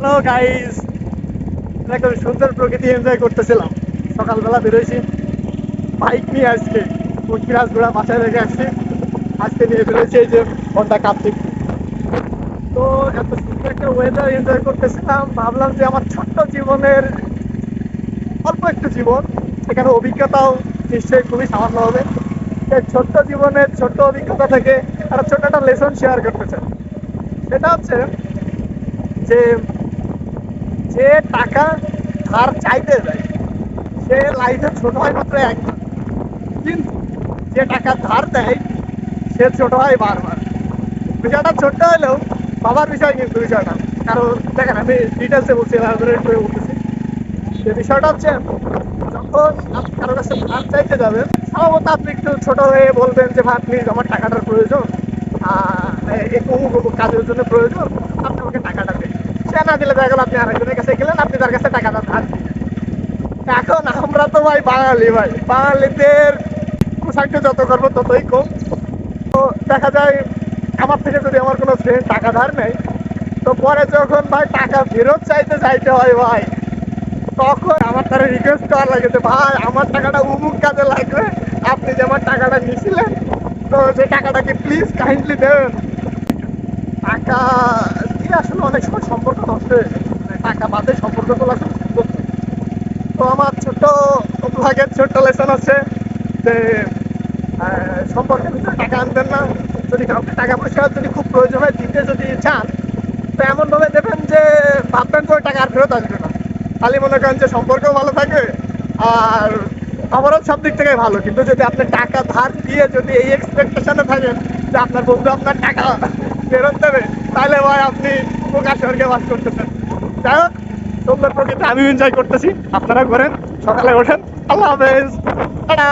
Hello guys, একদম সুন্দর প্রকৃতি এনজয় করতেছিলাম। সকালবেলা বেরোইছি বাইক নিয়ে। আজকে পঁচিরাজ ঘোড়া বাসায় রেখে আসছি। আজকে নিয়ে বেরোয়েছি এই যে হন্ডা কার্তিক। তো এত সুন্দর একটা ওয়েদার এনজয় করতেছিলাম, ভাবলাম যে আমার ছোট্ট জীবনের অল্প একটু জীবন, সেখানে অভিজ্ঞতাও নিশ্চয়ই খুবই সামান্য হবে। এই ছোট্ট জীবনের ছোট্ট অভিজ্ঞতা থেকে একটা ছোট্ট একটা লেসন শেয়ার করতে চাই। সেটা হচ্ছে যে যে টাকা ধার চাইতে যায় সে লাইফে ছোট হয় মাত্র একবার, কিন্তু যে টাকা ধার দেয় সে ছোট হয় বারবার। বিষয়টা ছোট্ট হলেও বাবার বিষয়, কিন্তু বিষয়টা কারণ দেখেন আমি ডিটেলসে বলছি, elaborate করে বলতেছি। যে বিষয়টা হচ্ছে যখন আপনি কারো কাছে ধার চাইতে যাবেন, সম্ভবত আপনি একটু ছোট হয়ে বলবেন যে ভাই প্লিজ আমার টাকাটার প্রয়োজন, অমুক অমুক কাজের জন্য প্রয়োজন, আপনি আমাকে টাকাটা দেন। সে না দিলে দেখা গেল আপনি আরেকজনের কাছে গেলেন, আপনি তার কাছে টাকাটা ধার দিলেন। এখন আমরা তো ভাই বাঙালি, ভাই বাঙালিদের পোশাকটা যত করবো ততই কম। তো দেখা যায় আমার থেকে যদি আমার কোনো ফ্রেন্ড টাকা ধার নেয়, তো পরে যখন ভাই টাকা ফেরত চাইতে চাইতে হয় ভাই, তখন আমার তারা রিকোয়েস্ট করা লাগে যে ভাই আমার টাকাটা অমুক কাজে লাগবে, আপনি যে আমার টাকাটা নিয়েছিলেন তো সেই টাকাটাকে প্লিজ কাইন্ডলি দেবেন। টাকা দিয়ে আসলে অনেক সময় সম্পর্ক নষ্ট হয়ে যায়, মানে টাকা বাদে সম্পর্ক তো আসলে সুন্দর না। তো আমার ছোট্ট ভাগের ছোট্ট লেসন আছে যে সম্পর্কের ভিতরে টাকা আনবেন না। যদি কাউকে টাকা পয়সা যদি খুব প্রয়োজন হয় দিতে যদি চান, তো এমনভাবে দেবেন যে ভাববেন তো ওই টাকা আর ফেরত আসবে না। খালি মনে করেন যে সম্পর্কও ভালো থাকবে আর আমারও সব দিক থেকে ভালো। কিন্তু যদি আপনি টাকা ধার দিয়ে যদি এই এক্সপেকটেশনে থাকেন যে আপনার বন্ধু আপনার টাকা ফেরত দেবে, তাহলে ভাই আপনি প্রকাশ স্বর্গে বাস করতেছেন। যাই হোক, সুন্দর প্রকৃতি আমি এনজয় করতেছি, আপনারা করেন। সকালে ওঠেন। আল্লাহ হাফেজ, টাটা।